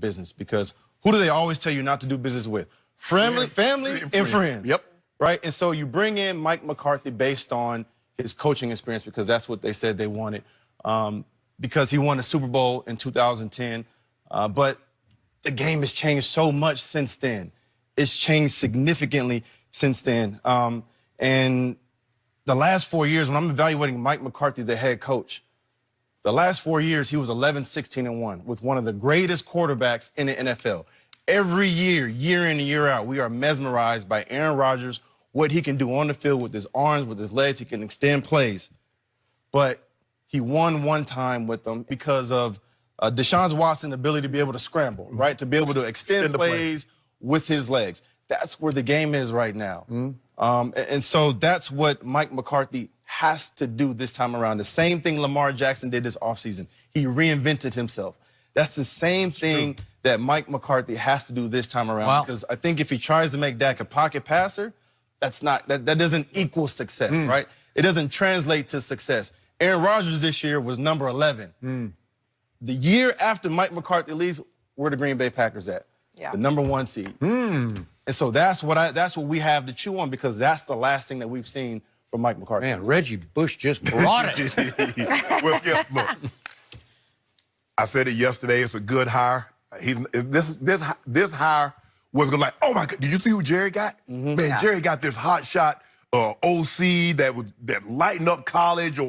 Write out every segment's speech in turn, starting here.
business, because who do they always tell you not to do business with? Family and friends. Yep. Right? And so you bring in Mike McCarthy based on his coaching experience, because that's what they said they wanted, because he won a Super Bowl in 2010. But the game has changed so much since then. It's changed significantly since then. And the last 4 years, when I'm evaluating Mike McCarthy, the head coach, the last 4 years, he was 11-16-1 with one of the greatest quarterbacks in the NFL. Every year, year in and year out, we are mesmerized by Aaron Rodgers, what he can do on the field with his arms, with his legs. He can extend plays. But he won one time with them because of Deshaun Watson's ability to be able to scramble, right? To be able to extend plays with his legs. That's where the game is right now. And so that's what Mike McCarthy has to do this time around. The same thing Lamar Jackson did this offseason. He reinvented himself. That's the same thing that Mike McCarthy has to do this time around. Because I think if he tries to make Dak a pocket passer, that doesn't equal success, right? It doesn't translate to success. Aaron Rodgers this year was number 11. The year after Mike McCarthy leaves, where the Green Bay Packers at? The #1 seed. And so that's what we have to chew on, because that's the last thing that we've seen from Mike McCarthy. Man, Reggie Bush just brought it. Well, yeah, look, I said it yesterday. It's a good hire. This hire was gonna like, oh my God, did you see who Jerry got? Man, Jerry got this hot shot OC that lightened up college.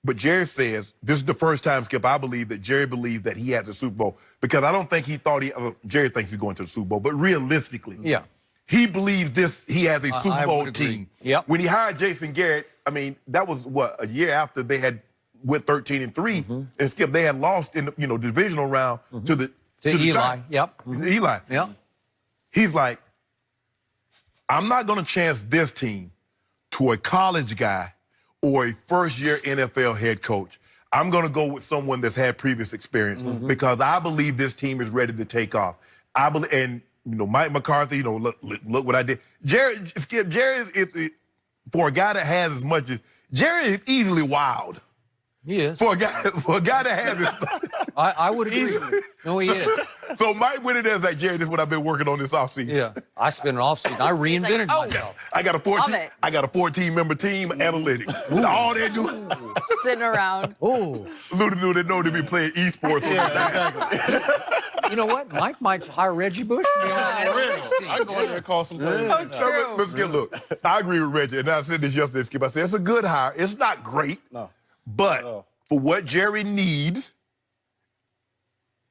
But Jerry says this is the first time, Skip, I believe that Jerry believed that he has a Super Bowl, because I don't think he thought Jerry thinks he's going to the Super Bowl, but realistically, he believes he has a Super Bowl team. When he hired Jason Garrett, I mean, that was what, a year after they had went 13-3, and Skip, they had lost in the divisional round to Eli. Eli. He's like, I'm not going to chance this team to a college guy or a first-year NFL head coach. I'm going to go with someone that's had previous experience, because I believe this team is ready to take off. I believe, and Mike McCarthy, look what I did. Skip, Jerry, for a guy that has as much as Jerry, is easily wild. He is. For a guy that has it. I would agree. No, he is. So Mike went in there and like, Jerry, this is what I've been working on this offseason. Yeah, I spent an offseason. I reinvented myself. I got a 14-member team, analytics. All they do. Sitting around. Little knew they know to be playing esports. You know what? Mike might hire Reggie Bush to be on the team. I go in there and call some plays. But Skip, look, I agree with Reggie. And I said this yesterday, Skip. I said, it's a good hire. It's not great. But for what Jerry needs,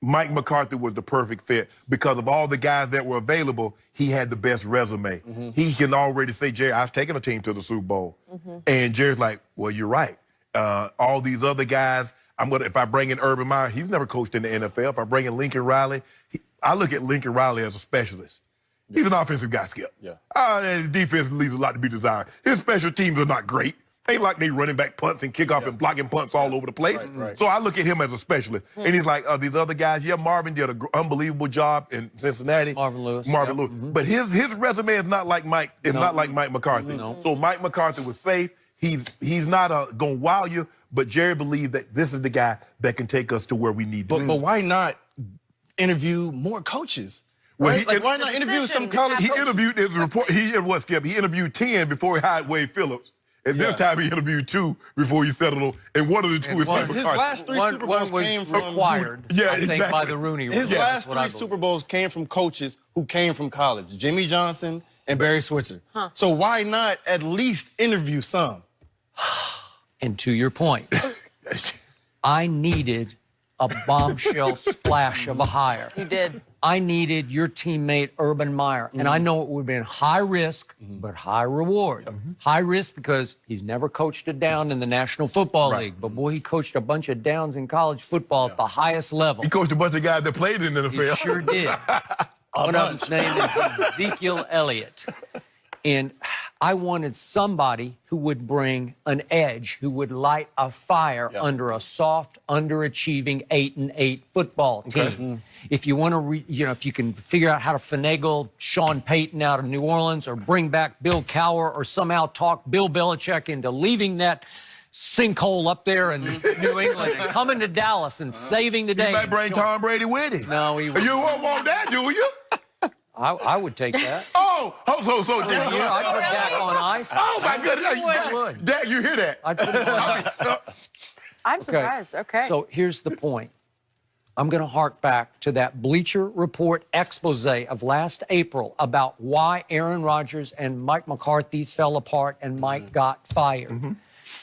Mike McCarthy was the perfect fit, because of all the guys that were available. He had the best resume. He can already say, Jerry, I've taken a team to the Super Bowl. And Jerry's like, well, you're right. All these other guys, if I bring in Urban Meyer, he's never coached in the NFL. If I bring in Lincoln Riley, I look at Lincoln Riley as a specialist. He's an offensive guy, Skip. His defense leaves a lot to be desired. His special teams are not great. Ain't like they running back punts and kickoff and blocking punts all over the place. So I look at him as a specialist. And he's like, these other guys, Marvin did an unbelievable job in Cincinnati. Marvin Lewis. But his resume is not like Mike. It's not like Mike McCarthy. So Mike McCarthy was safe. He's not going to wow you, but Jerry believed that this is the guy that can take us to where we need to be. But why not interview more coaches? Right? Why not interview some college coaches? He interviewed, there's a report, he interviewed 10 before he hired Wade Phillips. And this time he interviewed 2 before he settled on, and one of the 2 is Mike McCarthy. His last 3 Super Bowls came from acquired, I think, by the Rooney Rule. His last 3 Super Bowls came from coaches who came from college: Jimmy Johnson and Barry Switzer. So why not at least interview some? And to your point, I needed a bombshell splash of a hire. You did. I needed your teammate, Urban Meyer. And I know it would have been high risk, but high reward. High risk because he's never coached a down in the National Football League. But, boy, he coached a bunch of downs in college football at the highest level. He coached a bunch of guys that played in the NFL. He sure did. One of them's name is Ezekiel Elliott. And I wanted somebody who would bring an edge, who would light a fire under a soft, underachieving 8-8 football team. If you want to, if you can figure out how to finagle Sean Payton out of New Orleans, or bring back Bill Cowher, or somehow talk Bill Belichick into leaving that sinkhole up there in New England and coming to Dallas and saving the day. He might bring Tom Brady with him. No, he wouldn't. You won't want that, do you? I would take that. Oh, so Dak, Yeah, I'd put Dak on ice. oh my goodness, I would. Dak, you hear that? I'd put him on ice. I'm surprised. Okay. So here's the point. I'm going to hark back to that Bleacher Report expose of last April about why Aaron Rodgers and Mike McCarthy fell apart and Mike got fired.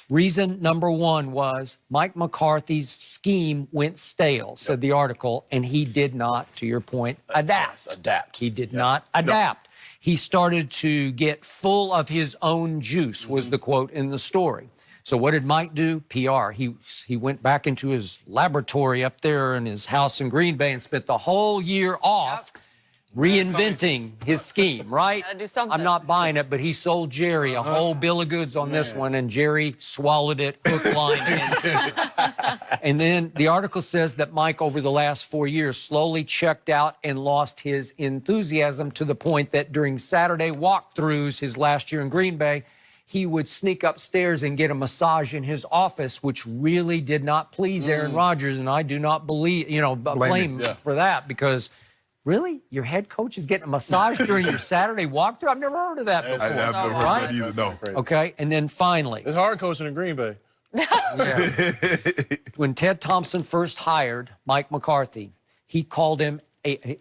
Reason number one was Mike McCarthy's scheme went stale, said the article, and he did not, to your point, adapt. Adapt. He did not adapt. He started to get full of his own juice, was the quote in the story. So what did Mike do? PR. He went back into his laboratory up there in his house in Green Bay and spent the whole year off reinventing his scheme, right? Gotta do something. I'm not buying it, but he sold Jerry a whole bill of goods on this one, and Jerry swallowed it hook, line, and sinker. And then the article says that Mike, over the last 4 years, slowly checked out and lost his enthusiasm to the point that during Saturday walkthroughs his last year in Green Bay, he would sneak upstairs and get a massage in his office, which really did not please Aaron Rodgers, and I do not believe, blame him for that, because really, your head coach is getting a massage during your Saturday walkthrough? I've never heard of that before. I've never heard Right? that either, no. Okay, and then finally, It's hard coaching in Green Bay. when Ted Thompson first hired Mike McCarthy, he called him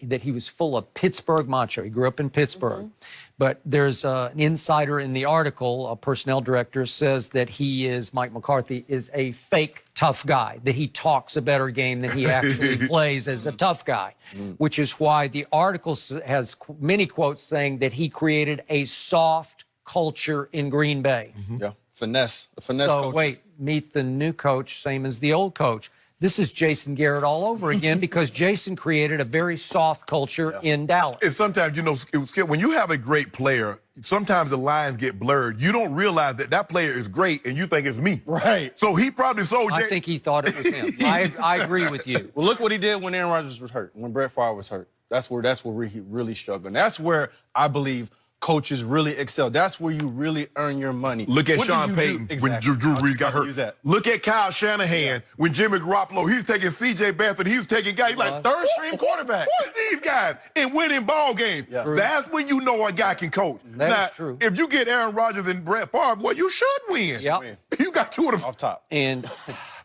that he was full of Pittsburgh macho. He grew up in Pittsburgh. But there's an insider in the article, a personnel director, says that Mike McCarthy is a fake tough guy, that he talks a better game than he actually plays as a tough guy, which is why the article has many quotes saying that he created a soft culture in Green Bay. Yeah, finesse. A finesse So coach. wait, meet the new coach, same as the old coach. This is Jason Garrett all over again because Jason created a very soft culture in Dallas. And sometimes, Skip, when you have a great player, sometimes the lines get blurred. You don't realize that player is great and you think it's me. Right. So he probably sold I think he thought it was him. I agree with you. Well, look what he did when Aaron Rodgers was hurt, when Brett Favre was hurt. That's where he really struggled. And that's where I believe coaches really excel. That's where you really earn your money. Look at What do Sean you Payton do? when Exactly. Drew Brees got I'll hurt. use that. Look at Kyle Shanahan when Jimmy Garoppolo, he's taking C.J. Beathard, he's taking guys like Third string quarterback. Who are these guys in winning ball games? Yeah. True. That's when you know a guy can coach. That is true. If you get Aaron Rodgers and Brett Favre, well, you should win. Yep. You got two of them. Off top. And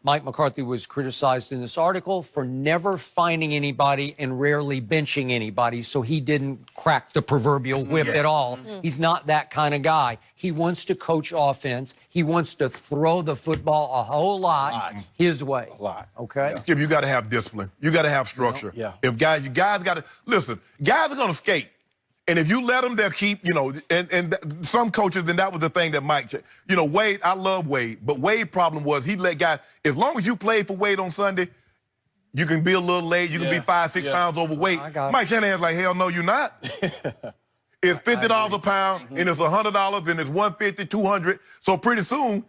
Mike McCarthy was criticized in this article for never finding anybody and rarely benching anybody, so he didn't crack the proverbial whip at all. He's not that kind of guy. He wants to coach offense. He wants to throw the football a whole lot his way. A lot. Okay? Skip, you got to have discipline. You got to have structure. Yeah. If you guys got to listen. Guys are going to skate, and if you let them, they'll keep. And some coaches, and that was the thing that Mike. Wade. I love Wade, but Wade's problem was he let guys. As long as you played for Wade on Sunday, you can be a little late. You can be 5-6 pounds overweight. I got it. Mike Shanahan's like, hell no, you're not. It's $50 a pound, and it's $100, and it's $150, $200. So pretty soon,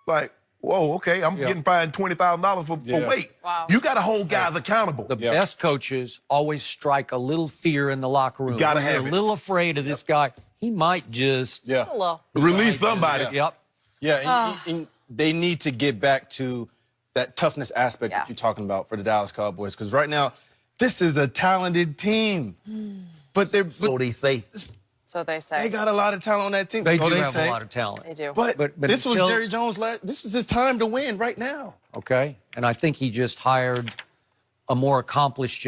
like, whoa, okay, I'm getting fined $20,000 for weight. Wow. You got to hold guys accountable. The best coaches always strike a little fear in the locker room. Gotta When have you're it. a little afraid of this guy. He might just Yeah. Just a little. Release somebody. Yep. Yeah, and they need to get back to that toughness aspect Yeah. that you're talking about for the Dallas Cowboys. Because right now, this is a talented team. But they're So they say. So they say. they got a lot of talent on that team. They so do they have say. a lot of talent. They do. But, But this was until- Jerry Jones' this was his time to win right now. Okay? And I think he just hired a more accomplished